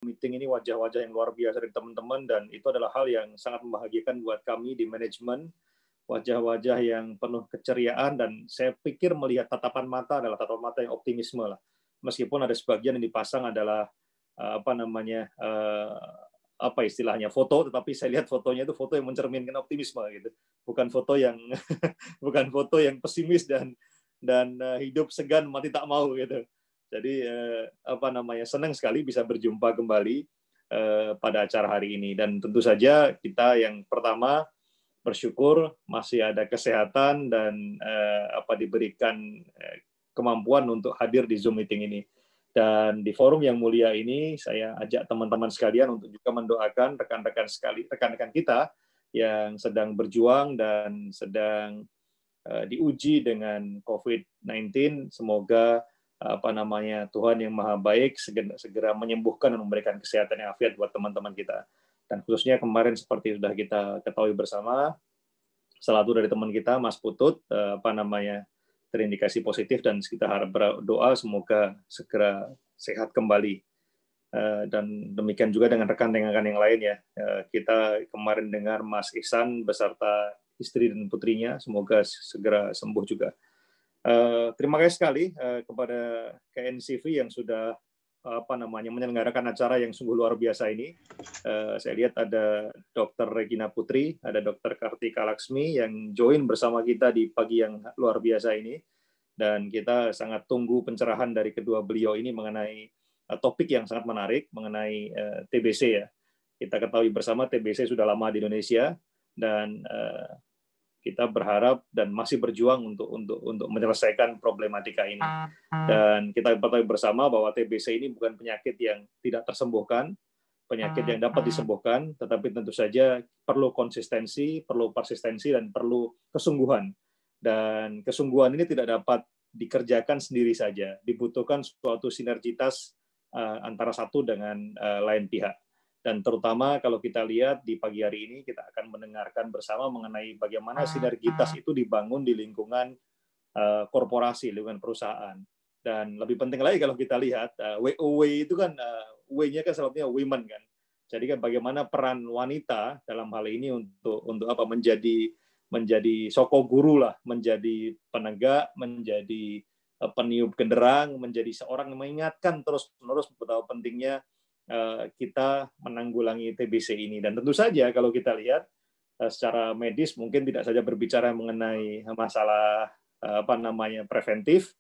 meeting ini wajah-wajah yang luar biasa dari teman-teman, dan itu adalah hal yang sangat membahagiakan buat kami di manajemen, wajah-wajah yang penuh keceriaan, dan saya pikir melihat tatapan mata adalah tatapan mata yang optimisme lah. Meskipun ada sebagian yang dipasang adalah apa istilahnya, foto, tetapi saya lihat fotonya itu foto yang mencerminkan optimisme gitu, bukan foto yang bukan foto yang pesimis dan hidup segan mati tak mau gitu. Jadi senang sekali bisa berjumpa kembali pada acara hari ini, dan tentu saja kita yang pertama bersyukur masih ada kesehatan dan diberikan kemampuan untuk hadir di Zoom meeting ini. Dan di forum yang mulia ini, saya ajak teman-teman sekalian untuk juga mendoakan rekan-rekan kita yang sedang berjuang dan sedang diuji dengan COVID-19. Semoga Tuhan yang Maha Baik segera menyembuhkan dan memberikan kesehatan yang afiat buat teman-teman kita. Dan khususnya kemarin seperti sudah kita ketahui bersama, salah satu dari teman kita, Mas Putut, terindikasi positif, dan kita harap berdoa semoga segera sehat kembali. Dan demikian juga dengan rekan-rekan yang lain ya. Kita kemarin dengar Mas Ihsan beserta istri dan putrinya, semoga segera sembuh juga. Terima kasih sekali kepada KNCV yang sudah menyelenggarakan acara yang sungguh luar biasa ini. Saya lihat ada Dr. Regina Putri, ada Dr. Kartika Laksmi yang join bersama kita di pagi yang luar biasa ini, dan kita sangat tunggu pencerahan dari kedua beliau ini mengenai topik yang sangat menarik mengenai TBC ya. Kita ketahui bersama TBC sudah lama di Indonesia, dan kita berharap dan masih berjuang untuk menyelesaikan problematika ini. Dan kita ketahui bersama bahwa TBC ini bukan penyakit yang tidak tersembuhkan, penyakit yang dapat disembuhkan, tetapi tentu saja perlu konsistensi, perlu persistensi, dan perlu kesungguhan. Dan kesungguhan ini tidak dapat dikerjakan sendiri saja, dibutuhkan suatu sinergitas antara satu dengan lain pihak. Dan terutama kalau kita lihat di pagi hari ini, kita akan mendengarkan bersama mengenai bagaimana sinergitas itu dibangun di lingkungan korporasi, lingkungan perusahaan. Dan lebih penting lagi kalau kita lihat, WOW itu kan, W-nya kan sebabnya women kan. Jadi kan bagaimana peran wanita dalam hal ini untuk menjadi soko guru lah, menjadi penegak, menjadi peniup genderang, menjadi seorang yang mengingatkan terus-menerus betapa pentingnya kita menanggulangi TBC ini. Dan tentu saja kalau kita lihat secara medis mungkin tidak saja berbicara mengenai masalah preventif,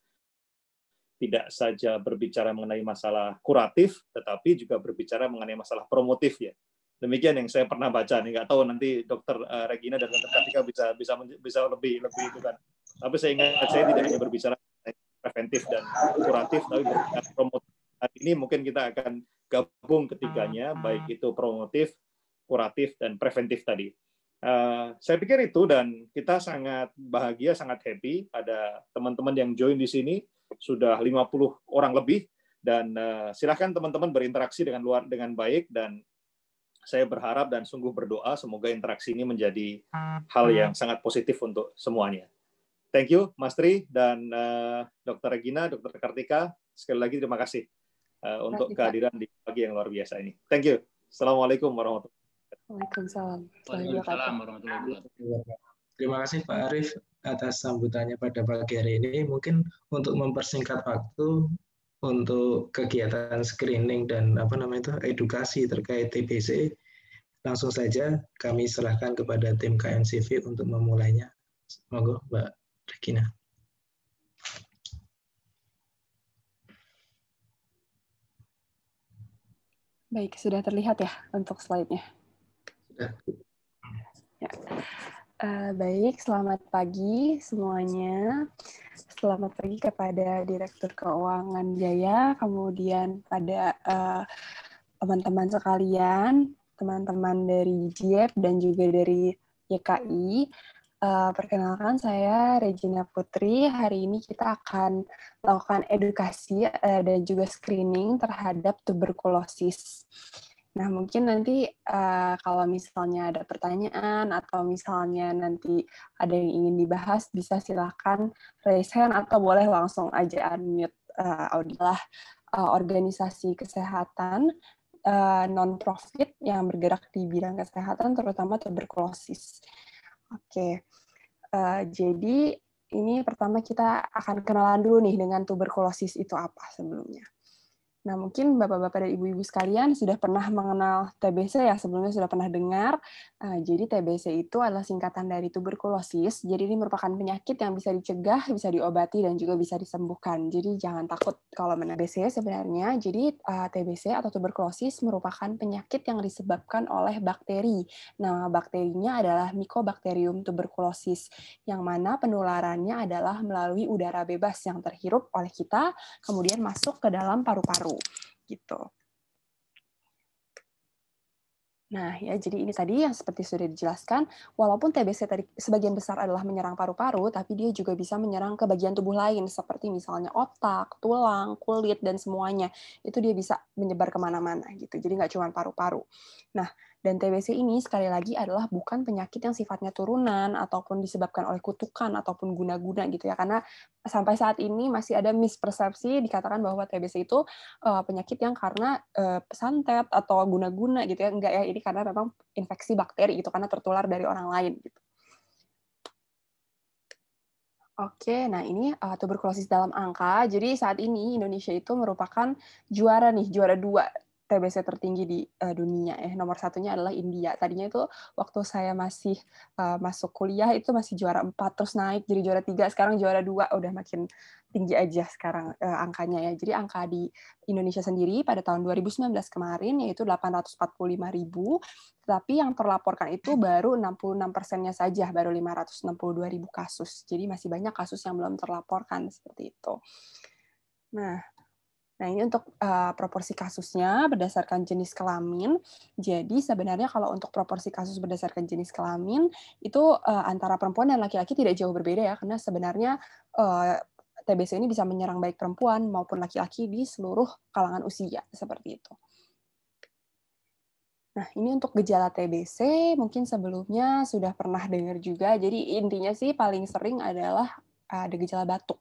tidak saja berbicara mengenai masalah kuratif, tetapi juga berbicara mengenai masalah promotif ya. Demikian yang saya pernah baca nih, nggak tahu nanti Dokter Regina dan Dokter Kartika bisa lebih itu kan. Tapi saya ingat saya tidak hanya berbicara preventif dan kuratif, tapi berbicara promotif. Hari ini mungkin kita akan gabung ketiganya, baik itu promotif, kuratif, dan preventif tadi. Saya pikir itu, dan kita sangat bahagia, sangat happy ada teman-teman yang join di sini, sudah 50 orang lebih, dan silakan teman-teman berinteraksi dengan baik, dan saya berharap dan sungguh berdoa semoga interaksi ini menjadi hal yang sangat positif untuk semuanya. Thank you, Mas Tri dan Dr. Regina, Dr. Kartika. Sekali lagi terima kasih untuk kehadiran di pagi yang luar biasa ini. Thank you. Assalamualaikum warahmatullahi wabarakatuh. Waalaikumsalam warahmatullahi wabarakatuh. Terima kasih Pak Arief atas sambutannya pada pagi hari ini. Mungkin untuk mempersingkat waktu untuk kegiatan screening dan edukasi terkait TBC, langsung saja kami serahkan kepada tim KNCV untuk memulainya. Monggo Mbak Regina. Baik, sudah terlihat ya untuk slide-nya? Sudah. Ya. Baik, selamat pagi semuanya. Selamat pagi kepada Direktur Keuangan Jaya, kemudian pada teman-teman sekalian, teman-teman dari JIEP dan juga dari YKI. Perkenalkan, saya Regina Putri. Hari ini kita akan melakukan edukasi dan juga screening terhadap tuberkulosis. Nah, mungkin nanti kalau misalnya ada pertanyaan atau misalnya nanti ada yang ingin dibahas, bisa silakan raise hand atau boleh langsung aja unmute audio. Organisasi kesehatan non-profit yang bergerak di bidang kesehatan, terutama tuberkulosis. Oke, jadi ini pertama kita akan kenalan dulu nih dengan tuberkulosis itu apa sebelumnya. Nah, mungkin Bapak-Bapak dan Ibu-Ibu sekalian sudah pernah mengenal TBC ya, sebelumnya sudah pernah dengar. Jadi TBC itu adalah singkatan dari tuberkulosis, jadi ini merupakan penyakit yang bisa dicegah, bisa diobati, dan juga bisa disembuhkan. Jadi jangan takut kalau TBC sebenarnya. Jadi TBC atau tuberkulosis merupakan penyakit yang disebabkan oleh bakteri. Nah, bakterinya adalah Mycobacterium tuberculosis, yang mana penularannya adalah melalui udara bebas yang terhirup oleh kita, kemudian masuk ke dalam paru-paru. Gitu. Nah, ya jadi ini tadi yang seperti sudah dijelaskan, walaupun TBC tadi sebagian besar adalah menyerang paru-paru, tapi dia juga bisa menyerang ke bagian tubuh lain, seperti misalnya otak, tulang, kulit, dan semuanya. Itu dia bisa menyebar kemana-mana, gitu. Jadi nggak cuma paru-paru. Nah, dan TBC ini sekali lagi adalah bukan penyakit yang sifatnya turunan, ataupun disebabkan oleh kutukan, ataupun guna-guna gitu ya, karena sampai saat ini masih ada mispersepsi dikatakan bahwa TBC itu penyakit yang karena santet atau guna-guna gitu ya, enggak ya, ini karena memang infeksi bakteri gitu, karena tertular dari orang lain gitu. Oke, nah ini tuberkulosis dalam angka. Jadi saat ini Indonesia itu merupakan juara 2 TBC tertinggi di dunia. Nomor satunya adalah India. Tadinya itu waktu saya masih masuk kuliah itu masih juara 4, terus naik jadi juara 3, sekarang juara 2, udah makin tinggi aja sekarang angkanya ya. Jadi angka di Indonesia sendiri pada tahun 2019 kemarin yaitu 845.000, tetapi yang terlaporkan itu baru 66%-nya saja, baru 562.000 kasus. Jadi masih banyak kasus yang belum terlaporkan seperti itu. Nah, ini untuk proporsi kasusnya berdasarkan jenis kelamin. Jadi sebenarnya kalau untuk proporsi kasus berdasarkan jenis kelamin, itu antara perempuan dan laki-laki tidak jauh berbeda ya, karena sebenarnya TBC ini bisa menyerang baik perempuan maupun laki-laki di seluruh kalangan usia, seperti itu. Nah, ini untuk gejala TBC, mungkin sebelumnya sudah pernah dengar juga. Jadi intinya sih paling sering adalah ada gejala batuk.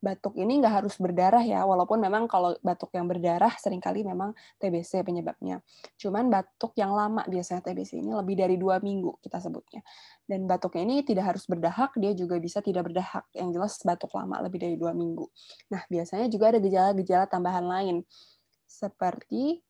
Batuk ini nggak harus berdarah ya, walaupun memang kalau batuk yang berdarah seringkali memang TBC penyebabnya. Cuman batuk yang lama biasanya TBC ini lebih dari 2 minggu kita sebutnya. Dan batuknya ini tidak harus berdahak, dia juga bisa tidak berdahak. Yang jelas batuk lama lebih dari 2 minggu. Nah, biasanya juga ada gejala-gejala tambahan lain, seperti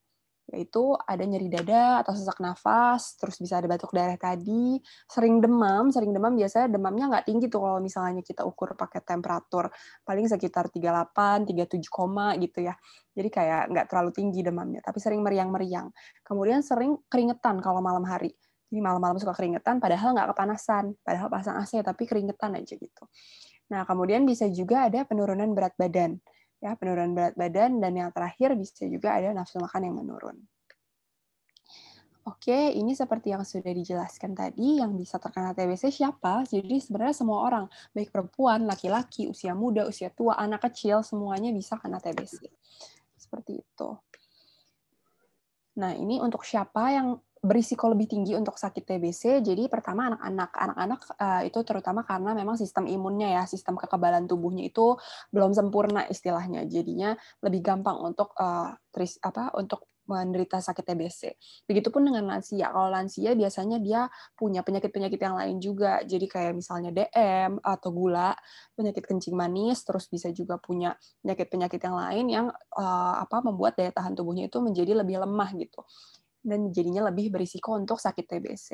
yaitu ada nyeri dada atau sesak nafas, terus bisa ada batuk darah tadi, sering demam biasanya demamnya nggak tinggi tuh kalau misalnya kita ukur pakai temperatur, paling sekitar 38, 37, gitu ya. Jadi kayak nggak terlalu tinggi demamnya, tapi sering meriang-meriang. Kemudian sering keringetan kalau malam hari. Jadi malam-malam suka keringetan, padahal nggak kepanasan, padahal pasang AC, tapi keringetan aja gitu. Nah, kemudian bisa juga ada penurunan berat badan. Ya, penurunan berat badan, dan yang terakhir bisa juga ada nafsu makan yang menurun. Oke, ini seperti yang sudah dijelaskan tadi, yang bisa terkena TBC siapa? Jadi sebenarnya semua orang, baik perempuan, laki-laki, usia muda, usia tua, anak kecil, semuanya bisa kena TBC. Seperti itu. Nah, ini untuk siapa yang berisiko lebih tinggi untuk sakit TBC, jadi pertama anak-anak. Anak-anak itu terutama karena memang sistem imunnya ya, sistem kekebalan tubuhnya itu belum sempurna istilahnya. Jadinya lebih gampang untuk untuk menderita sakit TBC. Begitupun dengan lansia. Kalau lansia biasanya dia punya penyakit-penyakit yang lain juga. Jadi kayak misalnya DM atau gula, penyakit kencing manis, terus bisa juga punya penyakit-penyakit yang lain yang membuat daya tahan tubuhnya itu menjadi lebih lemah gitu. Dan jadinya lebih berisiko untuk sakit TBC.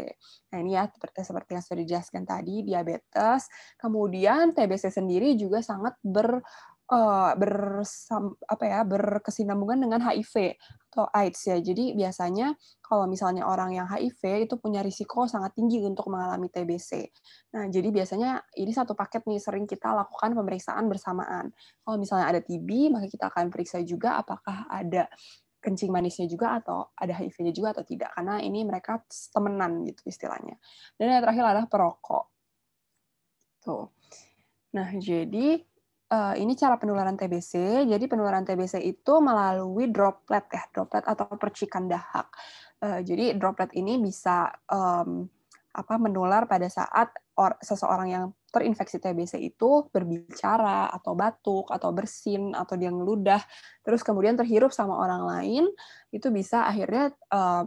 Nah, ini ya seperti yang sudah dijelaskan tadi, diabetes. Kemudian TBC sendiri juga sangat berkesinambungan dengan HIV atau AIDS ya. Jadi biasanya kalau misalnya orang yang HIV itu punya risiko sangat tinggi untuk mengalami TBC. Nah, jadi biasanya ini satu paket nih, sering kita lakukan pemeriksaan bersamaan. Kalau misalnya ada TB, maka kita akan periksa juga apakah ada kencing manisnya juga atau ada HIV-nya juga atau tidak, karena ini mereka temenan gitu istilahnya. Dan yang terakhir adalah perokok. Tuh. Nah, jadi ini cara penularan TBC. Jadi penularan TBC itu melalui droplet ya, droplet atau percikan dahak. Jadi droplet ini bisa menular pada saat seseorang yang terinfeksi TBC itu berbicara atau batuk atau bersin atau dia ngeludah terus kemudian terhirup sama orang lain, itu bisa akhirnya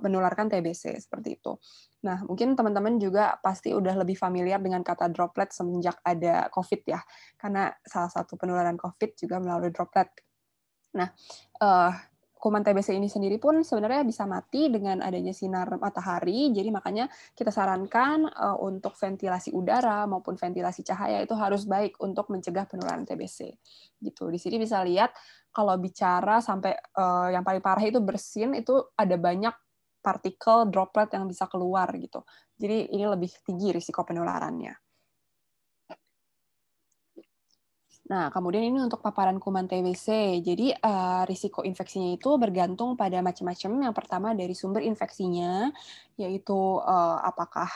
menularkan TBC seperti itu. Nah, mungkin teman-teman juga pasti udah lebih familiar dengan kata droplet semenjak ada COVID ya, karena salah satu penularan COVID juga melalui droplet. Nah, kuman TBC ini sendiri pun sebenarnya bisa mati dengan adanya sinar matahari, jadi makanya kita sarankan untuk ventilasi udara maupun ventilasi cahaya itu harus baik untuk mencegah penularan TBC. Gitu. Di sini bisa lihat kalau bicara sampai yang paling parah itu bersin, itu ada banyak partikel droplet yang bisa keluar gitu. Jadi ini lebih tinggi risiko penularannya. Nah, kemudian ini untuk paparan kuman TBC. Jadi risiko infeksinya itu bergantung pada macam-macam. Yang pertama dari sumber infeksinya, yaitu apakah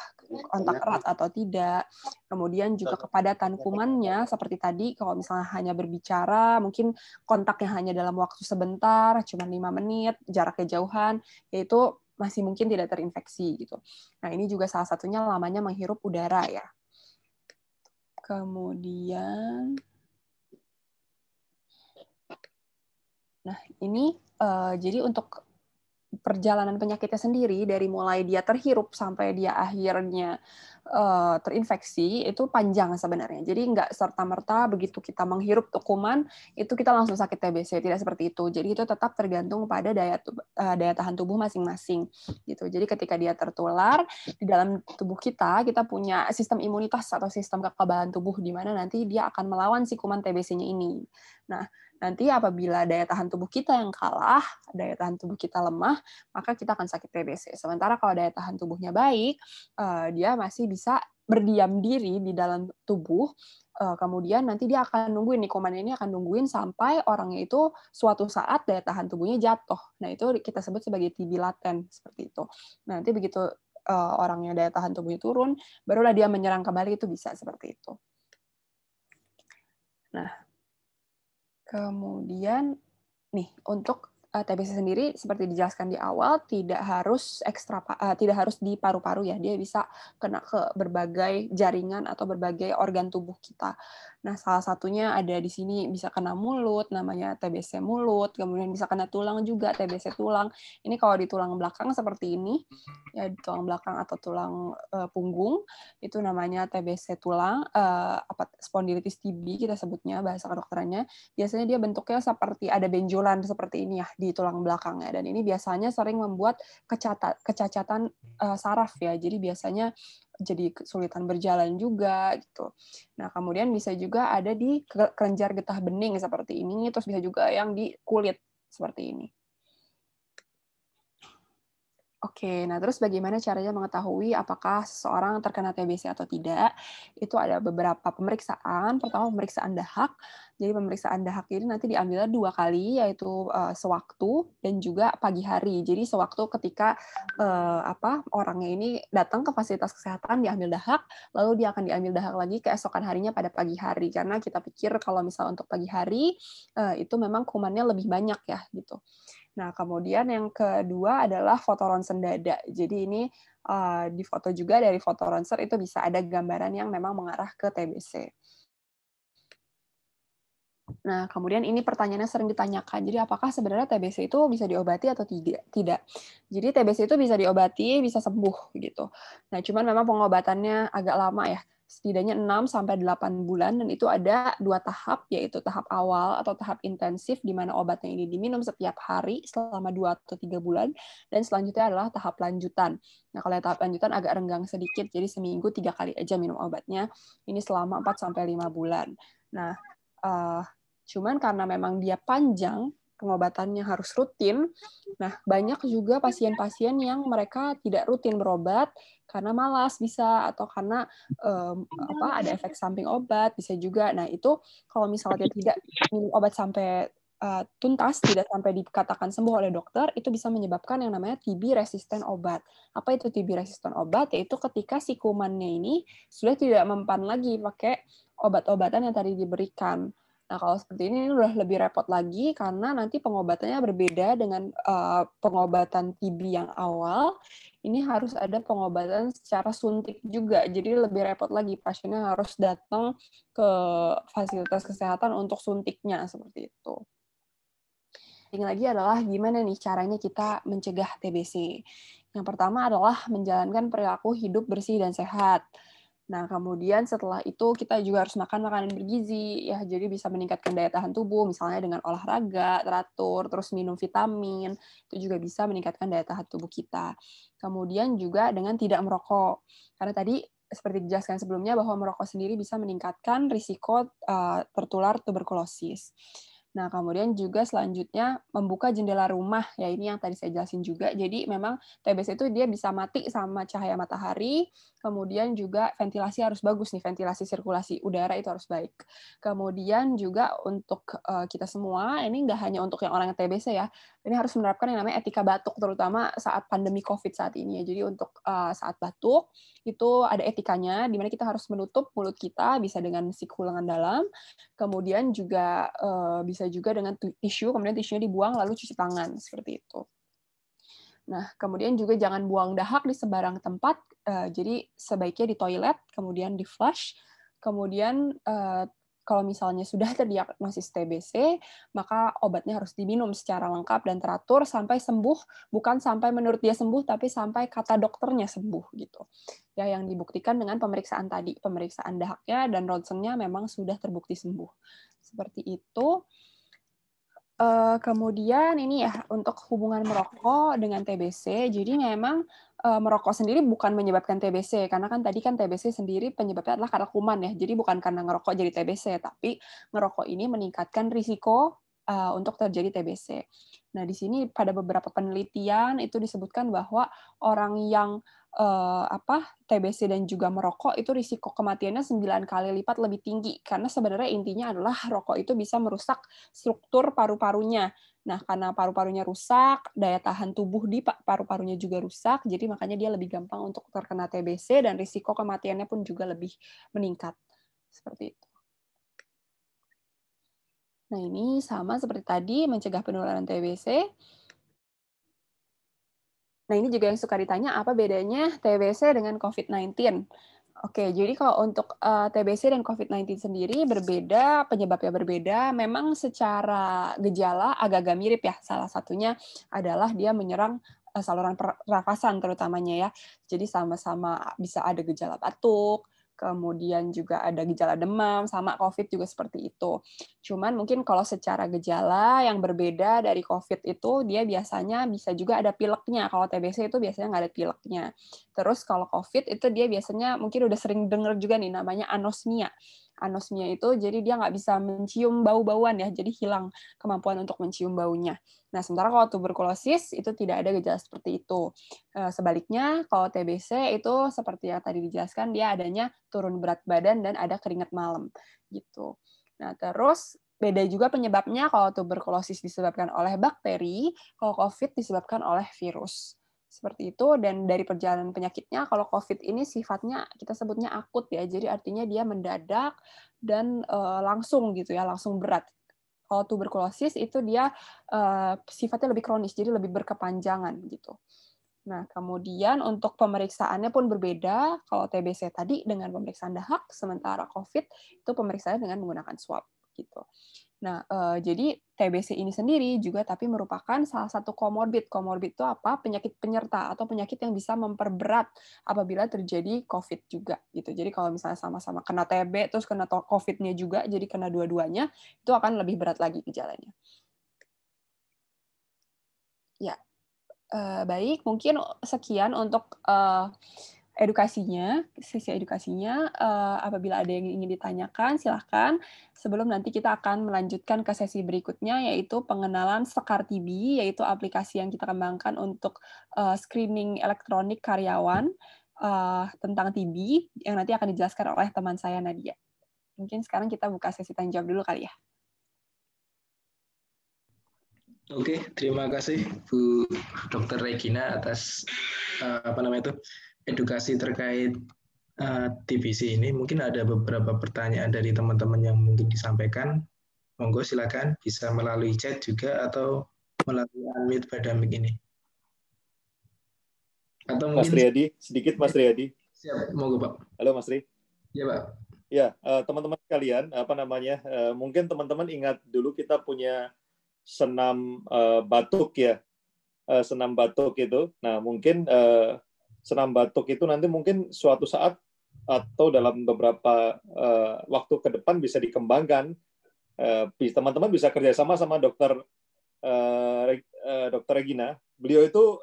kontak erat atau tidak. Kemudian juga kepadatan kumannya, seperti tadi kalau misalnya hanya berbicara, mungkin kontaknya hanya dalam waktu sebentar, cuma 5 menit, jaraknya jauhan, yaitu masih mungkin tidak terinfeksi gitu. Nah, ini juga salah satunya lamanya menghirup udara ya. Kemudian nah, ini jadi untuk perjalanan penyakitnya sendiri dari mulai dia terhirup sampai dia akhirnya terinfeksi itu panjang sebenarnya. Jadi nggak serta-merta begitu kita menghirup kuman itu kita langsung sakit TBC, tidak seperti itu. Jadi itu tetap tergantung pada daya tahan tubuh masing-masing gitu. Jadi ketika dia tertular di dalam tubuh kita punya sistem imunitas atau sistem kekebalan tubuh di mana nanti dia akan melawan si kuman TBC-nya ini. Nah, nanti apabila daya tahan tubuh kita yang kalah, daya tahan tubuh kita lemah, maka kita akan sakit TBC. Sementara kalau daya tahan tubuhnya baik, dia masih bisa berdiam diri di dalam tubuh, kemudian nanti dia akan nungguin, kuman ini akan nungguin sampai orangnya itu suatu saat daya tahan tubuhnya jatuh. Nah, itu kita sebut sebagai TB laten, seperti itu. Nanti begitu orangnya daya tahan tubuhnya turun, barulah dia menyerang kembali, itu bisa seperti itu. Nah, kemudian nih untuk TBC sendiri seperti dijelaskan di awal tidak harus di paru-paru ya, dia bisa kena ke berbagai jaringan atau berbagai organ tubuh kita. Nah, salah satunya ada di sini bisa kena mulut, namanya TBC mulut, kemudian bisa kena tulang juga, TBC tulang. Ini kalau di tulang belakang seperti ini, ya di tulang belakang atau tulang punggung itu namanya TBC tulang, spondylitis TB kita sebutnya bahasa kedokterannya. Biasanya dia bentuknya seperti ada benjolan seperti ini ya di tulang belakangnya, dan ini biasanya sering membuat kecacatan saraf ya, jadi biasanya jadi kesulitan berjalan juga gitu. Nah, kemudian bisa juga ada di kelenjar getah bening seperti ini, terus bisa juga yang di kulit seperti ini. Oke, nah terus bagaimana caranya mengetahui apakah seseorang terkena TBC atau tidak? Itu ada beberapa pemeriksaan. Pertama, pemeriksaan dahak. Jadi pemeriksaan dahak ini nanti diambil 2 kali, yaitu sewaktu dan juga pagi hari. Jadi sewaktu ketika orangnya ini datang ke fasilitas kesehatan, diambil dahak, lalu dia akan diambil dahak lagi keesokan harinya pada pagi hari. Karena kita pikir kalau misalnya untuk pagi hari, itu memang kumannya lebih banyak ya gitu. Nah, kemudian yang kedua adalah foto ronsen dada. Jadi ini di foto juga dari foto ronsen itu bisa ada gambaran yang memang mengarah ke TBC. Nah, kemudian ini pertanyaannya sering ditanyakan. Jadi apakah sebenarnya TBC itu bisa diobati atau tidak? Jadi TBC itu bisa diobati, bisa sembuh gitu. Nah, cuman memang pengobatannya agak lama ya. Setidaknya 6-8 bulan, dan itu ada 2 tahap, yaitu tahap awal atau tahap intensif di mana obatnya ini diminum setiap hari selama 2 atau 3 bulan, dan selanjutnya adalah tahap lanjutan. Nah, kalau tahap lanjutan agak renggang sedikit, jadi seminggu 3 kali aja minum obatnya, ini selama 4-5 bulan. Nah, cuman karena memang dia panjang, pengobatannya harus rutin. Nah, banyak juga pasien-pasien yang mereka tidak rutin berobat karena malas bisa, atau karena ada efek samping obat bisa juga. Nah, itu kalau misalnya dia tidak minum obat sampai tuntas, tidak sampai dikatakan sembuh oleh dokter, itu bisa menyebabkan yang namanya TB resisten obat. Apa itu TB resisten obat? Yaitu ketika si kumannya ini sudah tidak mempan lagi pakai obat-obatan yang tadi diberikan. Nah, kalau seperti ini udah lebih repot lagi karena nanti pengobatannya berbeda dengan pengobatan TB yang awal. Ini harus ada pengobatan secara suntik juga. Jadi lebih repot lagi, pasiennya harus datang ke fasilitas kesehatan untuk suntiknya seperti itu. Yang lagi adalah gimana nih caranya kita mencegah TBC. Yang pertama adalah menjalankan perilaku hidup bersih dan sehat. Nah, kemudian setelah itu kita juga harus makan makanan bergizi, ya, jadi bisa meningkatkan daya tahan tubuh, misalnya dengan olahraga teratur, terus minum vitamin, itu juga bisa meningkatkan daya tahan tubuh kita. Kemudian juga dengan tidak merokok, karena tadi seperti dijelaskan sebelumnya bahwa merokok sendiri bisa meningkatkan risiko tertular tuberkulosis. Nah, kemudian juga selanjutnya membuka jendela rumah, ya ini yang tadi saya jelasin juga. Jadi memang TBC itu dia bisa mati sama cahaya matahari, kemudian juga ventilasi harus bagus nih, ventilasi sirkulasi udara itu harus baik. Kemudian juga untuk kita semua, ini nggak hanya untuk yang orang yang TBC ya, ini harus menerapkan yang namanya etika batuk, terutama saat pandemi COVID saat ini ya. Jadi untuk saat batuk, itu ada etikanya, di mana kita harus menutup mulut kita, bisa dengan siku lengan dalam, kemudian juga bisa juga dengan tisu, kemudian tisunya dibuang, lalu cuci tangan, seperti itu. Nah, kemudian juga jangan buang dahak di sembarang tempat, jadi sebaiknya di toilet, kemudian di flush, kemudian kalau misalnya sudah terdiagnosis TBC, maka obatnya harus diminum secara lengkap dan teratur sampai sembuh, bukan sampai menurut dia sembuh, tapi sampai kata dokternya sembuh gitu. Ya, yang dibuktikan dengan pemeriksaan tadi, pemeriksaan dahaknya dan ronsennya memang sudah terbukti sembuh. Seperti itu. Kemudian ini ya, untuk hubungan merokok dengan TBC, jadi memang merokok sendiri bukan menyebabkan TBC, karena kan tadi kan TBC sendiri penyebabnya adalah karena kuman ya, jadi bukan karena ngerokok jadi TBC, tapi ngerokok ini meningkatkan risiko untuk terjadi TBC. Nah, di sini pada beberapa penelitian itu disebutkan bahwa orang yang TBC dan juga merokok itu risiko kematiannya 9 kali lipat lebih tinggi, karena sebenarnya intinya adalah rokok itu bisa merusak struktur paru-parunya. Nah, karena paru-parunya rusak, daya tahan tubuh di paru-parunya juga rusak, jadi makanya dia lebih gampang untuk terkena TBC dan risiko kematiannya pun juga lebih meningkat. Seperti itu. Nah, ini sama seperti tadi, mencegah penularan TBC. Nah, ini juga yang suka ditanya, apa bedanya TBC dengan COVID-19? Oke, jadi kalau untuk TBC dan COVID-19 sendiri berbeda, penyebabnya berbeda. Memang secara gejala agak-agak mirip ya. Salah satunya adalah dia menyerang saluran pernafasan terutamanya ya. Jadi sama-sama bisa ada gejala batuk, kemudian juga ada gejala demam, sama COVID juga seperti itu. Cuman mungkin kalau secara gejala yang berbeda dari COVID itu, dia biasanya bisa juga ada pileknya. Kalau TBC itu biasanya nggak ada pileknya. Terus kalau COVID itu dia biasanya mungkin udah sering dengar juga nih namanya anosmia. Anosmia itu jadi dia nggak bisa mencium bau-bauan ya, jadi hilang kemampuan untuk mencium baunya. Nah, sementara kalau tuberkulosis itu tidak ada gejala seperti itu. Sebaliknya, kalau TBC itu seperti yang tadi dijelaskan, dia adanya turun berat badan dan ada keringat malam gitu. Nah, terus beda juga penyebabnya. Kalau tuberkulosis disebabkan oleh bakteri, kalau COVID disebabkan oleh virus. Seperti itu, dan dari perjalanan penyakitnya, kalau COVID ini sifatnya kita sebutnya akut ya, jadi artinya dia mendadak dan langsung gitu ya, langsung berat. Kalau tuberkulosis itu dia sifatnya lebih kronis, jadi lebih berkepanjangan gitu. Nah, kemudian untuk pemeriksaannya pun berbeda. Kalau TBC tadi dengan pemeriksaan dahak, sementara COVID itu pemeriksaannya dengan menggunakan swab gitu. Nah, jadi TBC ini sendiri juga tapi merupakan salah satu komorbid. Komorbid itu apa? Penyakit penyerta atau penyakit yang bisa memperberat apabila terjadi COVID juga gitu. Jadi kalau misalnya sama-sama kena TB terus kena COVID-nya juga, jadi kena dua-duanya, itu akan lebih berat lagi gejalanya. Ya, baik. Mungkin sekian untuk sesi edukasinya. Apabila ada yang ingin ditanyakan, silahkan. Sebelum nanti kita akan melanjutkan ke sesi berikutnya, yaitu pengenalan Sekar TB, yaitu aplikasi yang kita kembangkan untuk screening elektronik karyawan tentang TB, yang nanti akan dijelaskan oleh teman saya, Nadia. Mungkin sekarang kita buka sesi tanya jawab dulu kali ya. Oke, terima kasih Bu Dr. Regina atas edukasi terkait TBC ini. Mungkin ada beberapa pertanyaan dari teman-teman yang mungkin disampaikan. Monggo silakan bisa melalui chat juga atau melalui unmute pada mic ini. Atau Mas mungkin Riyadi, sedikit Mas Riyadi. Siap, monggo Pak. Halo Mas Ri. Ya Pak. Ya, teman-teman sekalian, mungkin teman-teman ingat dulu kita punya senam batuk ya, senam batuk itu. Nah, mungkin senam batuk itu nanti mungkin suatu saat atau dalam beberapa waktu ke depan bisa dikembangkan. Teman-teman bisa kerjasama sama Dokter Regina. Beliau itu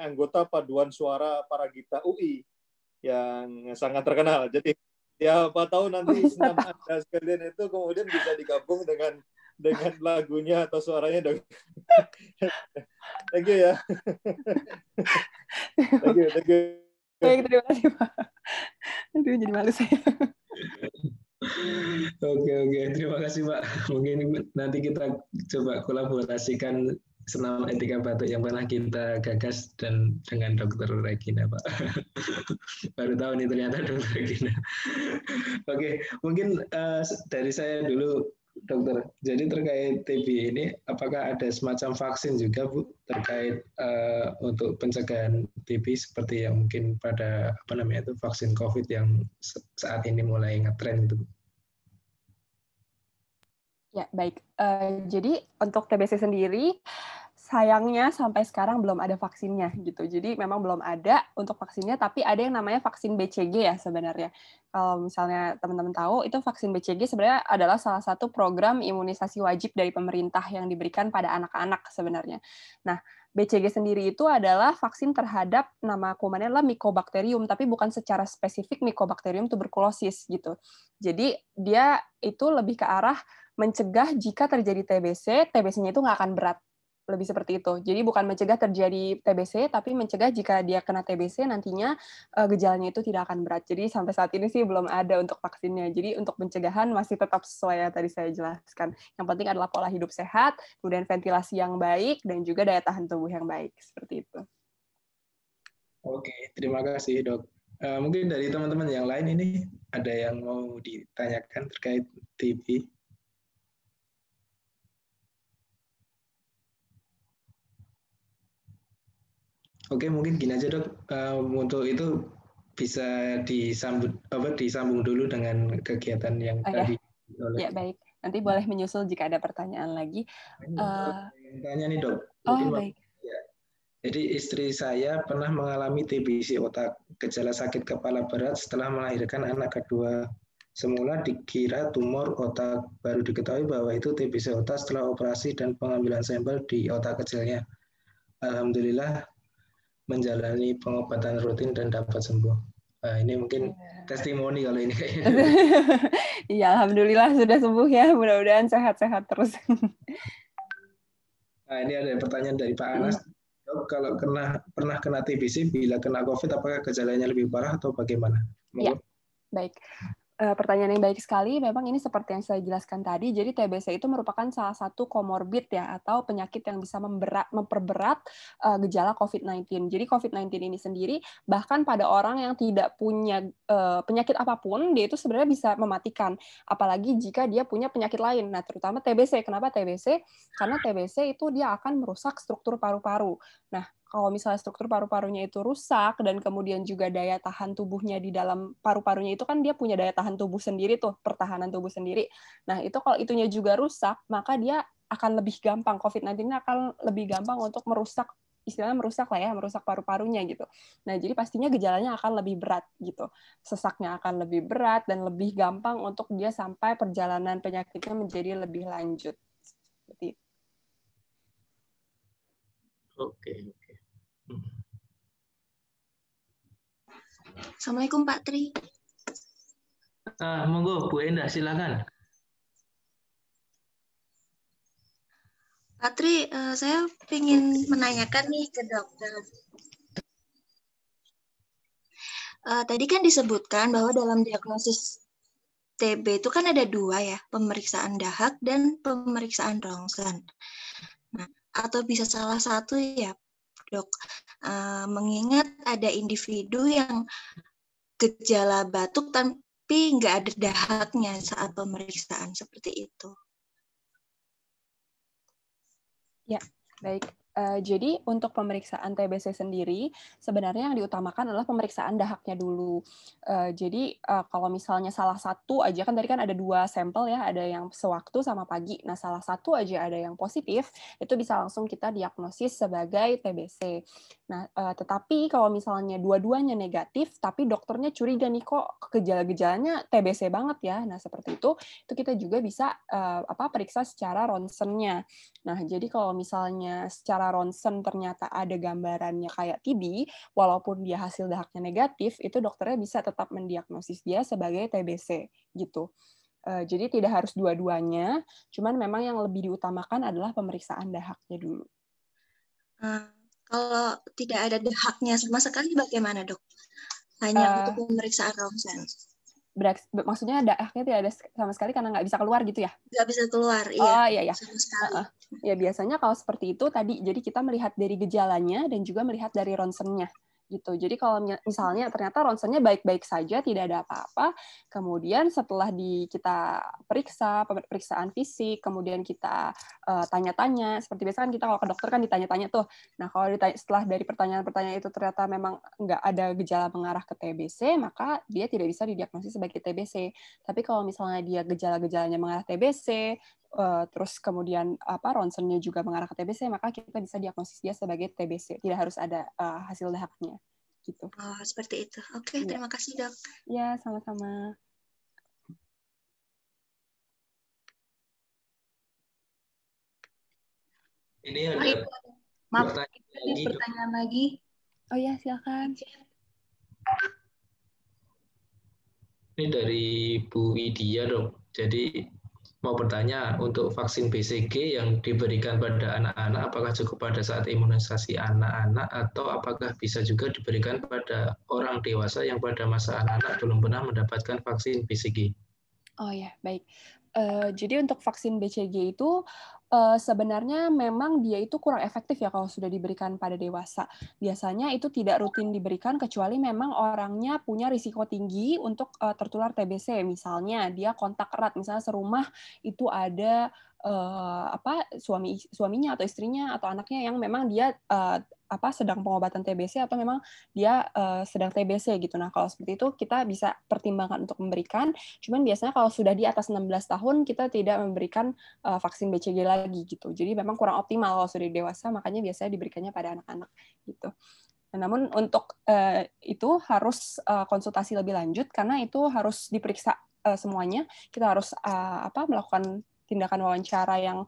anggota paduan suara Paragita UI yang sangat terkenal. Jadi siapa tahu nanti senam Anda sekalian itu kemudian bisa digabung dengan lagunya atau suaranya. Thank you ya. Thank you. Baik, terima kasih Pak. Aduh, jadi malu saya. Oke, terima kasih Pak. Mungkin nanti kita coba kolaborasikan senam etika batuk yang pernah kita gagas dan dengan Dokter Regina, Pak. Baru tahu nih ternyata Dokter Regina. Oke, mungkin dari saya dulu, Dokter. Jadi terkait TB ini, apakah ada semacam vaksin juga, Bu, terkait untuk pencegahan TB seperti yang mungkin pada vaksin COVID yang saat ini mulai ngetren gitu, Bu? Ya, baik. Jadi untuk TBC sendiri, sayangnya sampai sekarang belum ada vaksinnya gitu. Jadi memang belum ada untuk vaksinnya, tapi ada yang namanya vaksin BCG ya sebenarnya. Kalau misalnya teman-teman tahu, itu vaksin BCG sebenarnya adalah salah satu program imunisasi wajib dari pemerintah yang diberikan pada anak-anak sebenarnya. Nah, BCG sendiri itu adalah vaksin terhadap nama kumannya adalah Mycobacterium, tapi bukan secara spesifik Mycobacterium tuberculosis gitu. Jadi dia itu lebih ke arah mencegah jika terjadi TBC, TBC-nya itu nggak akan berat. Lebih seperti itu. Jadi bukan mencegah terjadi TBC, tapi mencegah jika dia kena TBC, nantinya gejalanya itu tidak akan berat. Jadi sampai saat ini sih belum ada untuk vaksinnya. Jadi untuk pencegahan masih tetap sesuai yang tadi saya jelaskan. Yang penting adalah pola hidup sehat, kemudian ventilasi yang baik, dan juga daya tahan tubuh yang baik. Seperti itu. Oke, terima kasih Dok. Mungkin dari teman-teman yang lain ini ada yang mau ditanyakan terkait TB? Oke, mungkin gini aja Dok. Untuk itu bisa disambung dulu dengan kegiatan yang tadi. Ya, baik. Nanti boleh menyusul jika ada pertanyaan lagi. Tanya nih Dok. Baik. Ya. Jadi istri saya pernah mengalami TBC otak, gejala sakit kepala berat setelah melahirkan anak kedua. Semula dikira tumor otak, baru diketahui bahwa itu TBC otak setelah operasi dan pengambilan sampel di otak kecilnya. Alhamdulillah menjalani pengobatan rutin dan dapat sembuh. Ini mungkin testimoni kalau ini kayaknya. Iya, alhamdulillah sudah sembuh ya. Mudah-mudahan sehat-sehat terus. Nah, ini ada pertanyaan dari Pak Anas. Dok, kalau pernah kena TBC, bila kena COVID, apakah gejalanya lebih parah atau bagaimana? Iya, baik. Pertanyaan yang baik sekali. Memang ini seperti yang saya jelaskan tadi. Jadi TBC itu merupakan salah satu komorbid ya, atau penyakit yang bisa memperberat gejala COVID-19. Jadi COVID-19 ini sendiri, bahkan pada orang yang tidak punya penyakit apapun, dia itu sebenarnya bisa mematikan. Apalagi jika dia punya penyakit lain. Nah, terutama TBC. Kenapa TBC? Karena TBC itu dia akan merusak struktur paru-paru. Nah, kalau misalnya struktur paru-parunya itu rusak dan kemudian juga daya tahan tubuhnya di dalam paru-parunya itu kan dia punya daya tahan tubuh sendiri tuh, pertahanan tubuh sendiri. Nah, itu kalau itunya juga rusak, maka dia akan lebih gampang, COVID-19 ini akan lebih gampang untuk merusak, istilahnya merusak lah ya, merusak paru-parunya gitu. Nah, jadi pastinya gejalanya akan lebih berat gitu. Sesaknya akan lebih berat dan lebih gampang untuk dia sampai perjalanan penyakitnya menjadi lebih lanjut. Seperti itu. Oke. Assalamualaikum Pak Tri. Monggo Bu Endah, silakan. Pak Tri, saya ingin menanyakan nih ke dokter. Tadi kan disebutkan bahwa dalam diagnosis TB itu kan ada dua ya, pemeriksaan dahak dan pemeriksaan Ronsen. Nah, atau bisa salah satu ya, Dok. Mengingat ada individu yang gejala batuk tapi nggak ada dahaknya saat pemeriksaan seperti itu. Ya, baik. Jadi untuk pemeriksaan TBC sendiri, sebenarnya yang diutamakan adalah pemeriksaan dahaknya dulu. Jadi kalau misalnya salah satu aja, kan tadi kan ada 2 sampel ya, ada yang sewaktu sama pagi. Nah, salah satu aja ada yang positif, itu bisa langsung kita diagnosis sebagai TBC. Nah, tetapi kalau misalnya dua-duanya negatif, tapi dokternya curiga nih kok gejala-gejalanya TBC banget ya. Nah, seperti itu kita juga bisa periksa secara ronsennya. Nah, jadi kalau misalnya secara ronsen ternyata ada gambarannya kayak TB, walaupun dia hasil dahaknya negatif, itu dokternya bisa tetap mendiagnosis dia sebagai TBC gitu. Jadi tidak harus dua-duanya, cuman memang yang lebih diutamakan adalah pemeriksaan dahaknya dulu. Kalau tidak ada dahaknya sama sekali bagaimana, Dok? Hanya untuk pemeriksaan ronsen. Maksudnya dahaknya tidak ada sama sekali karena nggak bisa keluar gitu ya? Nggak bisa keluar, iya. Oh iya. Sama sekali. Ya biasanya kalau seperti itu tadi, jadi kita melihat dari gejalanya dan juga melihat dari ronsennya. Gitu. Jadi kalau misalnya ternyata ronsennya baik-baik saja, tidak ada apa-apa, kemudian setelah kita periksa, pemeriksaan fisik, kemudian kita tanya-tanya, seperti biasa kan kita kalau ke dokter kan ditanya-tanya tuh. Nah, kalau setelah dari pertanyaan-pertanyaan itu ternyata memang nggak ada gejala mengarah ke TBC, maka dia tidak bisa didiagnosis sebagai TBC. Tapi kalau misalnya dia gejala-gejalanya mengarah TBC, terus kemudian ronsennya juga mengarah ke TBC, maka kita bisa diagnosis dia sebagai TBC. Tidak harus ada hasil dahaknya. Gitu. Oh, seperti itu. Oke, terima kasih, Dok. Ya, sama-sama. Ini ada pertanyaan lagi. Oh ya, silakan. Ini dari Bu Widya, Dok. Jadi mau bertanya, untuk vaksin BCG yang diberikan pada anak-anak, apakah cukup pada saat imunisasi anak-anak, atau apakah bisa juga diberikan pada orang dewasa yang pada masa anak-anak belum pernah mendapatkan vaksin BCG? Oh ya, baik. Jadi untuk vaksin BCG itu sebenarnya memang dia itu kurang efektif ya kalau sudah diberikan pada dewasa. Biasanya itu tidak rutin diberikan kecuali memang orangnya punya risiko tinggi untuk tertular TBC. Misalnya dia kontak erat, misalnya serumah itu ada suaminya atau istrinya atau anaknya yang memang dia sedang pengobatan TBC atau memang dia sedang TBC gitu. Nah, kalau seperti itu kita bisa pertimbangkan untuk memberikan. Cuman biasanya kalau sudah di atas 16 tahun kita tidak memberikan vaksin BCG lagi gitu. Jadi memang kurang optimal kalau sudah dewasa, makanya biasanya diberikannya pada anak-anak gitu. Namun untuk itu harus konsultasi lebih lanjut karena itu harus diperiksa semuanya. Kita harus melakukan tindakan wawancara yang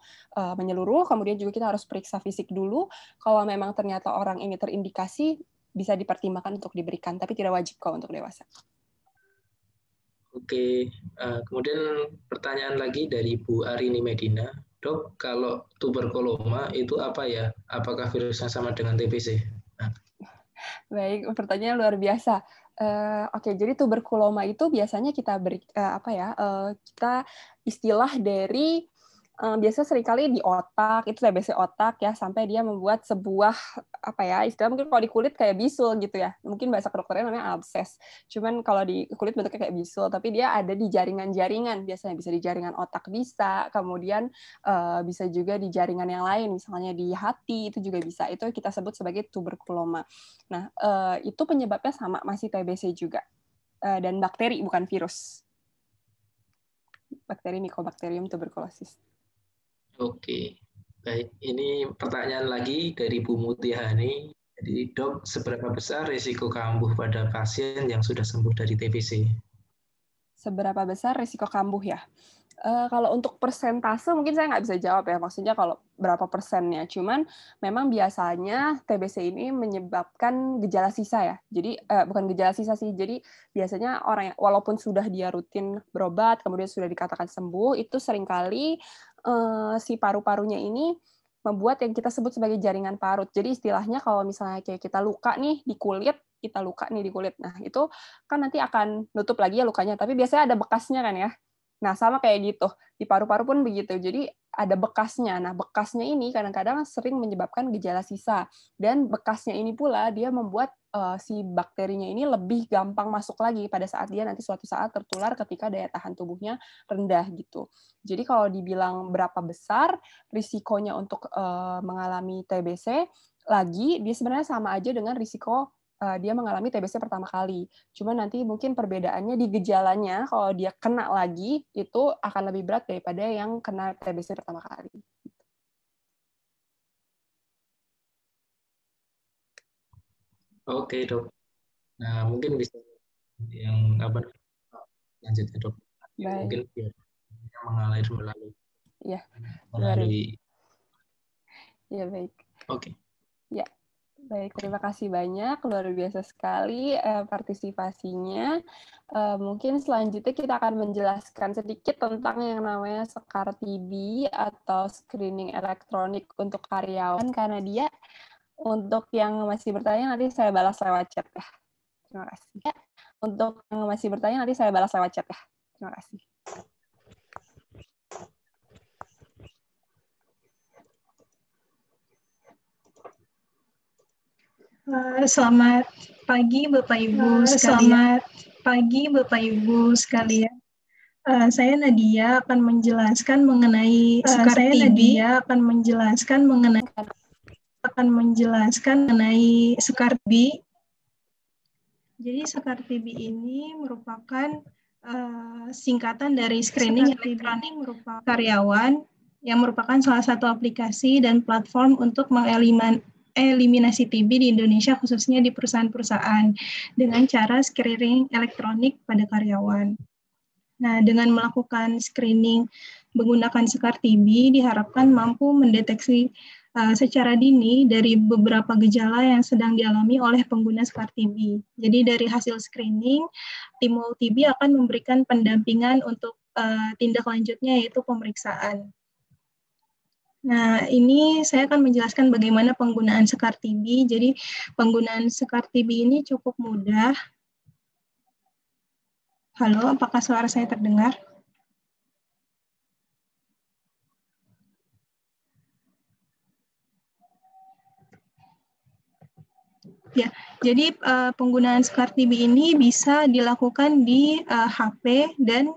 menyeluruh, kemudian juga kita harus periksa fisik dulu. Kalau memang ternyata orang ini terindikasi, bisa dipertimbangkan untuk diberikan, tapi tidak wajib kok untuk dewasa. Oke, kemudian pertanyaan lagi dari Bu Arini Medina. Dok, kalau tuberkuloma itu apa ya? Apakah virusnya sama dengan TBC? Baik, pertanyaan luar biasa. Oke, jadi tuberkuloma itu biasanya kita kita istilah dari biasanya seringkali di otak, itu TBC otak ya, sampai dia membuat sebuah istilah mungkin kalau di kulit kayak bisul gitu ya. Mungkin bahasa kedokterannya namanya abses. Cuman kalau di kulit bentuknya kayak bisul, tapi dia ada di jaringan-jaringan. Biasanya bisa di jaringan otak bisa, kemudian bisa juga di jaringan yang lain, misalnya di hati itu juga bisa. Itu kita sebut sebagai tuberkuloma. Nah, itu penyebabnya sama, masih TBC juga. Dan bakteri bukan virus. Bakteri Mycobacterium tuberculosis. Oke, baik. Ini pertanyaan lagi dari Bu Mutihani. Jadi, Dok, seberapa besar risiko kambuh pada pasien yang sudah sembuh dari TBC? Seberapa besar risiko kambuh ya? Kalau untuk persentase mungkin saya nggak bisa jawab ya, maksudnya kalau berapa persennya. Cuman memang biasanya TBC ini menyebabkan gejala sisa ya. Jadi bukan gejala sisa sih, jadi biasanya orang yang walaupun sudah dia rutin berobat, kemudian sudah dikatakan sembuh, itu seringkali si paru-parunya ini membuat yang kita sebut sebagai jaringan parut. Jadi istilahnya kalau misalnya kayak kita luka nih di kulit, Nah, itu kan nanti akan nutup lagi ya lukanya, tapi biasanya ada bekasnya kan ya. Nah, sama kayak gitu. Di paru-paru pun begitu. Jadi ada bekasnya. Nah, bekasnya ini kadang-kadang sering menyebabkan gejala sisa. Dan bekasnya ini pula dia membuat si bakterinya ini lebih gampang masuk lagi pada saat dia nanti suatu saat tertular ketika daya tahan tubuhnya rendah gitu. Jadi kalau dibilang berapa besar risikonya untuk mengalami TBC, lagi dia sebenarnya sama aja dengan risiko dia mengalami TBC pertama kali. Cuma nanti mungkin perbedaannya di gejalanya, kalau dia kena lagi, itu akan lebih berat daripada yang kena TBC pertama kali. Oke, Dok. Nah, mungkin bisa yang lanjut ya, Dok. Baik. Mungkin biar mengalir melalui. Ya, melalui. Ya, baik. Oke. Ya. Baik, terima kasih banyak, luar biasa sekali partisipasinya. Mungkin selanjutnya kita akan menjelaskan sedikit tentang yang namanya Sekar TB atau screening elektronik untuk karyawan, karena dia untuk yang masih bertanya nanti saya balas lewat chat ya. Terima kasih. Ya, untuk yang masih bertanya nanti saya balas lewat chat ya. Terima kasih. Selamat pagi Bapak Ibu sekalian. Selamat pagi Bapak Ibu sekalian. Saya Nadia akan menjelaskan mengenai Sekar TB. akan menjelaskan mengenai Sekar TB. Jadi Sekar TB ini merupakan singkatan dari screening elektronik merupakan karyawan yang merupakan salah satu aplikasi dan platform untuk eliminasi TB di Indonesia, khususnya di perusahaan-perusahaan, dengan cara screening elektronik pada karyawan. Nah, dengan melakukan screening menggunakan Sekar TB, diharapkan mampu mendeteksi secara dini dari beberapa gejala yang sedang dialami oleh pengguna Sekar TB. Jadi dari hasil screening, tim TB akan memberikan pendampingan untuk tindak lanjutnya, yaitu pemeriksaan. Nah, ini saya akan menjelaskan bagaimana penggunaan Sekar TB. Jadi, penggunaan Sekar TB ini cukup mudah. Halo, apakah suara saya terdengar? Ya, jadi penggunaan Sekar TB ini bisa dilakukan di HP dan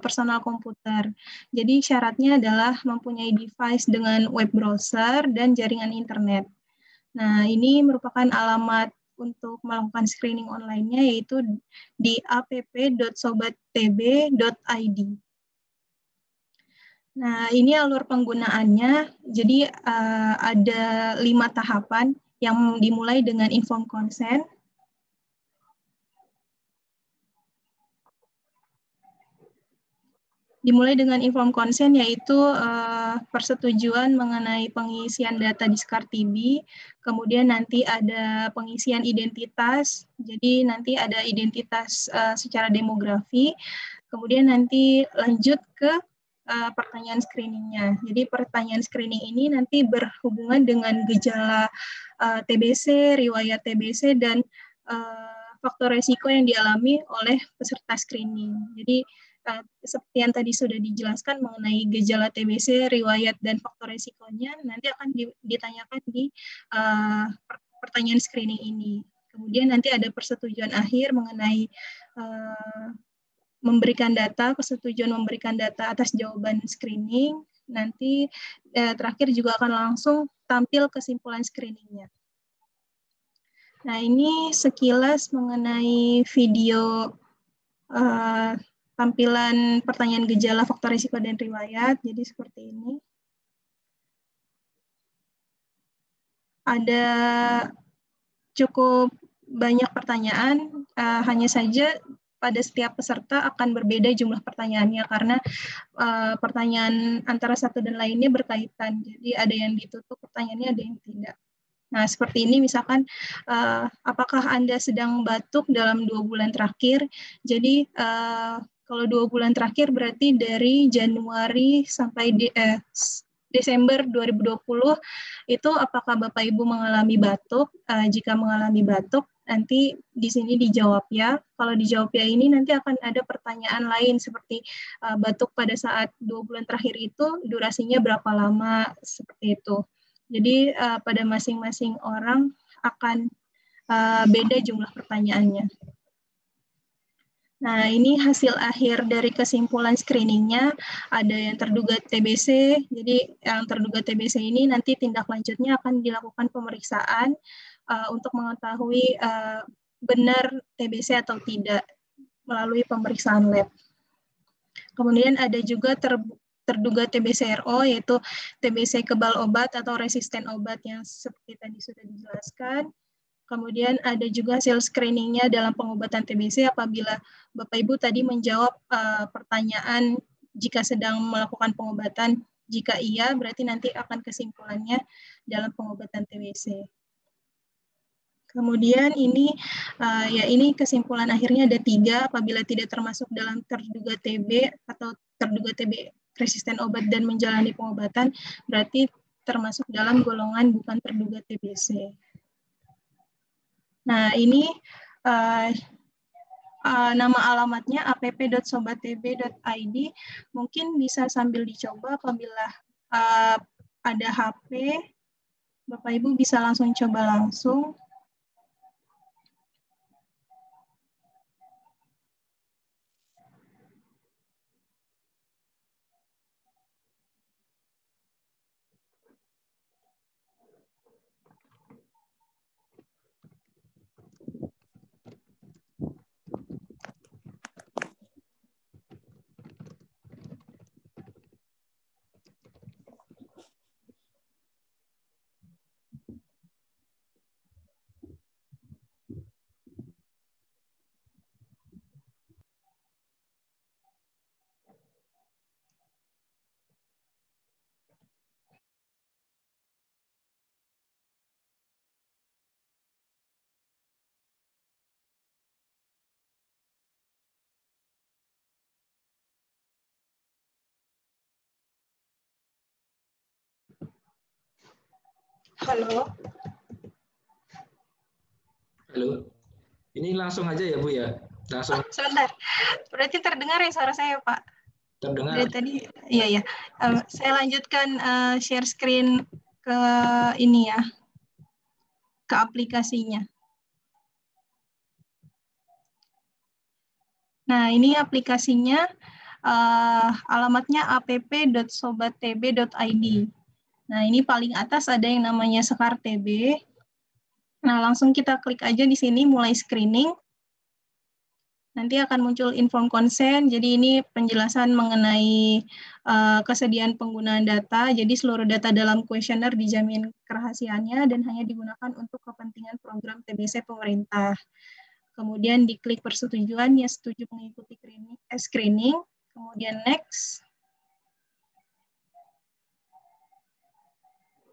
personal komputer. Jadi syaratnya adalah mempunyai device dengan web browser dan jaringan internet. Nah, ini merupakan alamat untuk melakukan screening online-nya, yaitu di app.sobattb.id. Nah, ini alur penggunaannya. Jadi ada 5 tahapan yang dimulai dengan inform consent. Dimulai dengan inform consent, yaitu persetujuan mengenai pengisian data di Sekar TB, kemudian nanti ada pengisian identitas, jadi nanti ada identitas secara demografi, kemudian nanti lanjut ke pertanyaan screeningnya. Jadi pertanyaan screening ini nanti berhubungan dengan gejala TBC, riwayat TBC, dan faktor resiko yang dialami oleh peserta screening. Jadi seperti yang tadi sudah dijelaskan mengenai gejala TBC, riwayat, dan faktor resikonya, nanti akan ditanyakan di pertanyaan screening ini. Kemudian nanti ada persetujuan akhir mengenai memberikan data, persetujuan memberikan data atas jawaban screening. Nanti terakhir juga akan langsung tampil kesimpulan screeningnya. Nah, ini sekilas mengenai video tampilan pertanyaan gejala, faktor risiko, dan riwayat. Jadi seperti ini. Ada cukup banyak pertanyaan, hanya saja pada setiap peserta akan berbeda jumlah pertanyaannya karena pertanyaan antara satu dan lainnya berkaitan. Jadi ada yang ditutup pertanyaannya, ada yang tidak. Nah, seperti ini misalkan, apakah Anda sedang batuk dalam 2 bulan terakhir? Jadi, kalau 2 bulan terakhir berarti dari Januari sampai Desember 2020, itu apakah Bapak Ibu mengalami batuk? Jika mengalami batuk, nanti di sini dijawab ya. Kalau dijawab ya ini nanti akan ada pertanyaan lain seperti batuk pada saat 2 bulan terakhir itu durasinya berapa lama, seperti itu. Jadi pada masing-masing orang akan beda jumlah pertanyaannya. Nah, ini hasil akhir dari kesimpulan screeningnya. Ada yang terduga TBC, jadi yang terduga TBC ini nanti tindak lanjutnya akan dilakukan pemeriksaan untuk mengetahui benar TBC atau tidak melalui pemeriksaan lab. Kemudian ada juga terduga TBC-RO, yaitu TBC kebal obat atau resisten obat yang seperti tadi sudah dijelaskan. Kemudian ada juga hasil screeningnya dalam pengobatan TBC apabila Bapak Ibu tadi menjawab pertanyaan jika sedang melakukan pengobatan. Jika iya, berarti nanti akan kesimpulannya dalam pengobatan TBC. Kemudian ini ini kesimpulan akhirnya ada 3 apabila tidak termasuk dalam terduga TB atau terduga TB resisten obat dan menjalani pengobatan, berarti termasuk dalam golongan bukan terduga TBC. Nah, ini nama alamatnya app.sobattb.id. Mungkin bisa sambil dicoba apabila ada HP, Bapak Ibu bisa langsung coba langsung. Halo. Halo. Ini langsung aja ya Bu ya? Langsung. Sebentar. Berarti terdengar ya suara saya, Pak? Terdengar. Dari tadi, iya. Saya lanjutkan share screen ke ini ya, ke aplikasinya. Nah, ini aplikasinya, alamatnya app.sobattb.id. Nah, ini paling atas ada yang namanya Sekar TB. Nah, langsung kita klik aja di sini, mulai screening. Nanti akan muncul inform consent, jadi ini penjelasan mengenai kesediaan penggunaan data, jadi seluruh data dalam kuesioner dijamin kerahasiaannya dan hanya digunakan untuk kepentingan program TBC pemerintah. Kemudian diklik persetujuan, ya setuju mengikuti screening, kemudian next.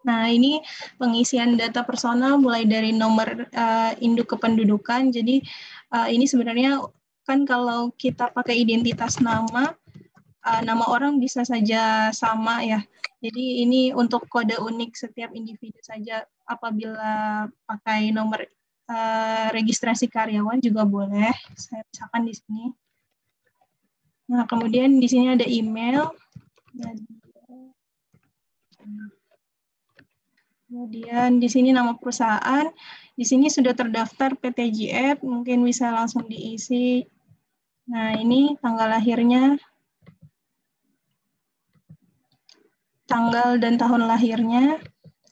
Nah, ini pengisian data personal mulai dari nomor induk kependudukan. Jadi ini sebenarnya kan kalau kita pakai identitas nama orang bisa saja sama ya. Jadi ini untuk kode unik setiap individu saja. Apabila pakai nomor registrasi karyawan juga boleh. Saya misalkan di sini. Nah, kemudian di sini ada email. Kemudian di sini nama perusahaan, di sini sudah terdaftar PTJF, mungkin bisa langsung diisi. Nah, ini tanggal lahirnya, tanggal dan tahun lahirnya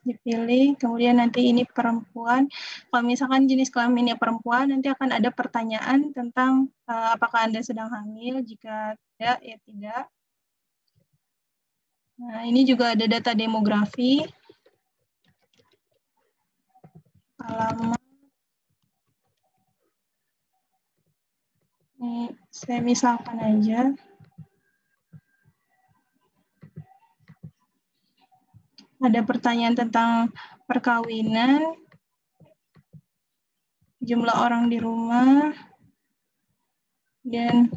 dipilih, kemudian nanti ini perempuan. Kalau misalkan jenis kelaminnya perempuan, nanti akan ada pertanyaan tentang apakah Anda sedang hamil, jika tidak, ya tidak. Nah, ini juga ada data demografi. Alamat. Ini saya misalkan aja. Ada pertanyaan tentang perkawinan, jumlah orang di rumah, dan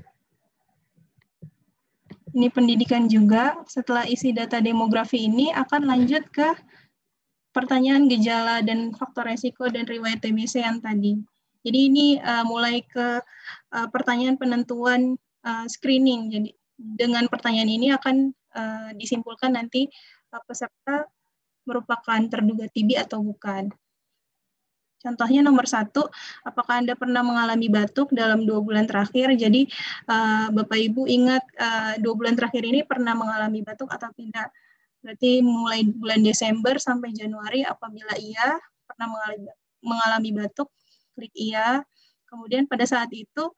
ini pendidikan juga. Setelah isi data demografi ini akan lanjut ke pertanyaan gejala dan faktor resiko dan riwayat TBC yang tadi. Jadi ini mulai ke pertanyaan penentuan screening. Jadi dengan pertanyaan ini akan disimpulkan nanti peserta merupakan terduga TB atau bukan. Contohnya nomor 1, apakah Anda pernah mengalami batuk dalam 2 bulan terakhir? Jadi Bapak Ibu ingat 2 bulan terakhir ini pernah mengalami batuk atau tidak? Berarti mulai bulan Desember sampai Januari apabila iya pernah mengalami batuk, klik iya. Kemudian pada saat itu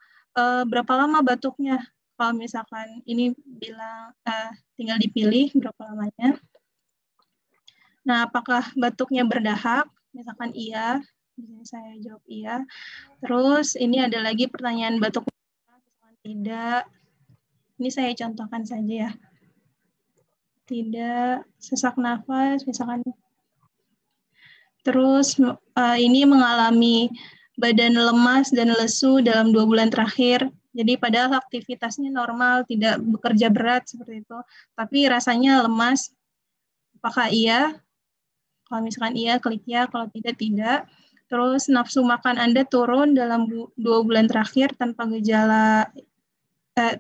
berapa lama batuknya? Kalau misalkan ini bilang tinggal dipilih berapa lamanya. Nah, apakah batuknya berdahak? Misalkan iya. Di sini saya jawab iya. Terus ini ada lagi pertanyaan batuk misalkan tidak. Ini saya contohkan saja ya. Tidak, sesak nafas misalkan. Terus ini mengalami badan lemas dan lesu dalam 2 bulan terakhir. Jadi padahal aktivitasnya normal, tidak bekerja berat seperti itu. Tapi rasanya lemas. Apakah iya? Kalau misalkan iya, klik ya. Kalau tidak, tidak. Terus nafsu makan Anda turun dalam 2 bulan terakhir tanpa gejala,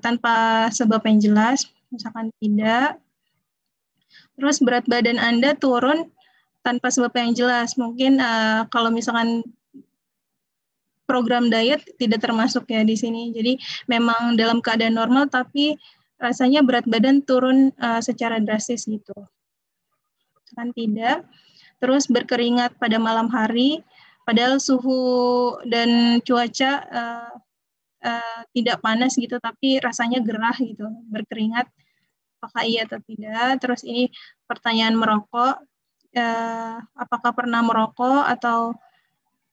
tanpa sebab yang jelas, misalkan tidak. Terus berat badan Anda turun tanpa sebab yang jelas. Mungkin kalau misalkan program diet tidak termasuk ya di sini. Jadi memang dalam keadaan normal, tapi rasanya berat badan turun secara drastis gitu. Misalkan tidak. Terus berkeringat pada malam hari, padahal suhu dan cuaca tidak panas gitu, tapi rasanya gerah gitu, berkeringat, apakah iya atau tidak. Terus ini pertanyaan merokok, apakah pernah merokok atau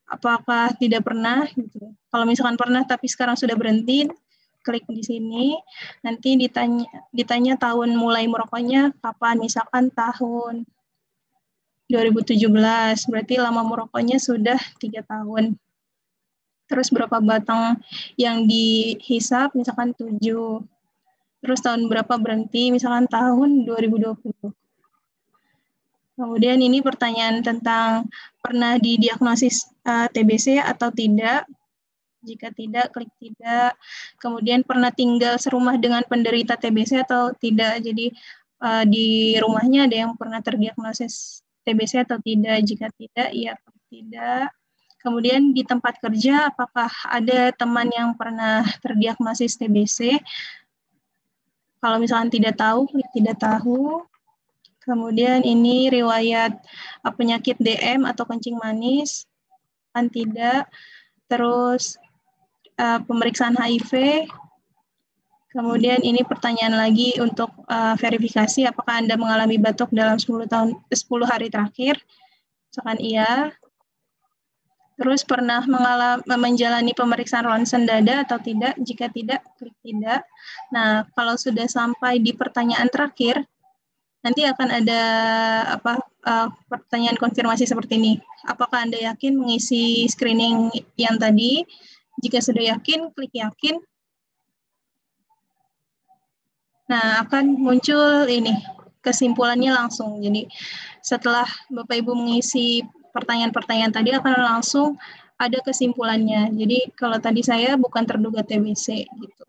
apakah tidak pernah gitu. Kalau misalkan pernah tapi sekarang sudah berhenti, klik di sini, nanti ditanya tahun mulai merokoknya kapan, misalkan tahun 2017, berarti lama merokoknya sudah 3 tahun. Terus berapa batang yang dihisap, misalkan 7. Terus tahun berapa berhenti, misalkan tahun 2020. Kemudian ini pertanyaan tentang pernah didiagnosis TBC atau tidak. Jika tidak, klik tidak. Kemudian pernah tinggal serumah dengan penderita TBC atau tidak. Jadi di rumahnya ada yang pernah terdiagnosis TBC atau tidak. Jika tidak, iya atau tidak. Kemudian di tempat kerja, apakah ada teman yang pernah terdiagnosis TBC? Kalau misalkan tidak tahu, klik tidak tahu. Kemudian ini riwayat penyakit DM atau kencing manis, kan tidak. Terus pemeriksaan HIV. Kemudian ini pertanyaan lagi untuk verifikasi apakah Anda mengalami batuk dalam 10 hari terakhir. Misalkan iya. Terus pernah menjalani pemeriksaan ronsen dada atau tidak? Jika tidak, klik tidak. Nah, kalau sudah sampai di pertanyaan terakhir, nanti akan ada pertanyaan konfirmasi seperti ini. Apakah Anda yakin mengisi screening yang tadi? Jika sudah yakin, klik yakin. Nah, akan muncul ini kesimpulannya langsung. Jadi setelah Bapak Ibu mengisi pertanyaan-pertanyaan tadi akan langsung ada kesimpulannya. Jadi kalau tadi saya bukan terduga TBC gitu.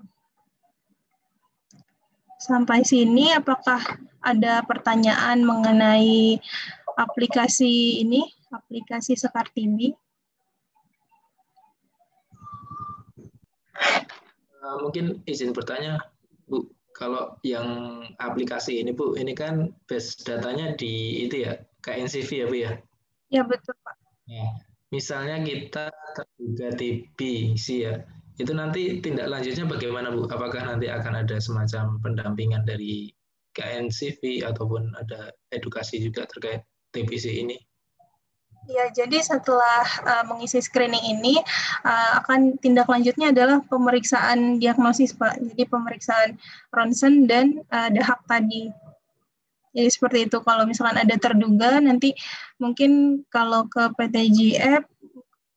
Sampai sini apakah ada pertanyaan mengenai aplikasi ini, aplikasi Sekar TB? Mungkin izin bertanya, Bu. Kalau yang aplikasi ini, Bu, ini kan base datanya di itu ya, KNCV ya, Bu ya? Ya, betul, Pak. Nah, misalnya kita terduga TBC ya, itu nanti tindak lanjutnya bagaimana, Bu? Apakah nanti akan ada semacam pendampingan dari KNCV ataupun ada edukasi juga terkait TBC ini? Ya, jadi setelah mengisi screening ini, akan tindak lanjutnya adalah pemeriksaan diagnosis, Pak. Jadi pemeriksaan ronsen dan dahak tadi. Jadi seperti itu, kalau misalkan ada terduga, nanti mungkin kalau ke PTGF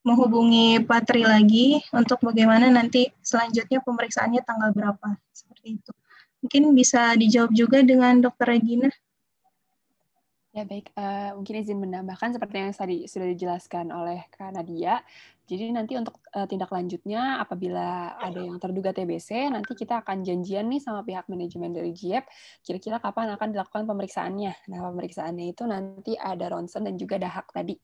menghubungi Pak Tri lagi untuk bagaimana nanti selanjutnya pemeriksaannya tanggal berapa. Seperti itu. Mungkin bisa dijawab juga dengan Dr. Regina. Ya baik, mungkin izin menambahkan seperti yang tadi sudah dijelaskan oleh Kak Nadia. Jadi nanti untuk tindak lanjutnya apabila ada yang terduga TBC, nanti kita akan janjian nih sama pihak manajemen dari JIEP, kira-kira kapan akan dilakukan pemeriksaannya. Nah, pemeriksaannya itu nanti ada ronsen dan juga dahak tadi.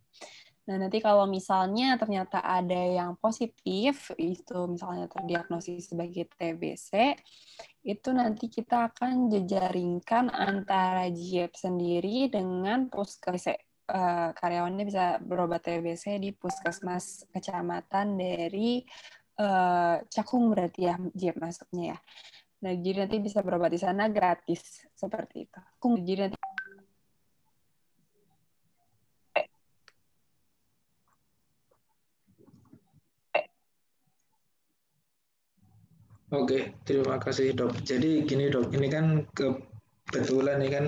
Nah, nanti kalau misalnya ternyata ada yang positif, itu misalnya terdiagnosis sebagai TBC, itu nanti kita akan jejaringkan antara JIEP sendiri dengan puskes. Karyawannya bisa berobat TBC di puskesmas kecamatan dari Cakung berarti ya JIEP masuknya ya. Nah, jadi nanti bisa berobat di sana gratis seperti itu. Jadi nanti Oke, terima kasih dok. Jadi gini dok, ini kan kebetulan ini kan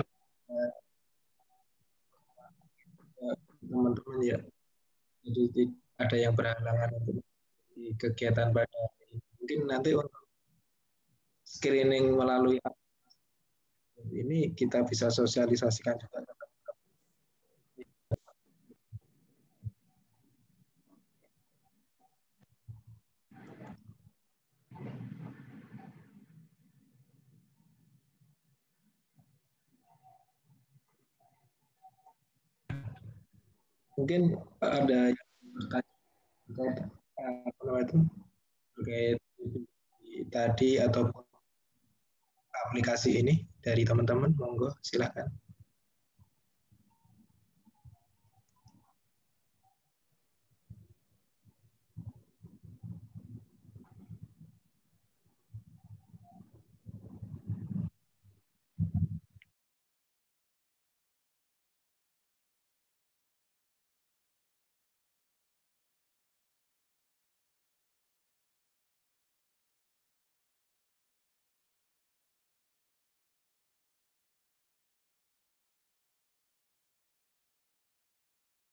teman-teman ya, jadi ada yang berhalangan untuk di kegiatan pada hari ini. Mungkin nanti untuk screening melalui ini kita bisa sosialisasikan juga. Mungkin ada yang bertanya terkait apa namanya itu terkait tadi ataupun aplikasi ini dari teman-teman, monggo silakan.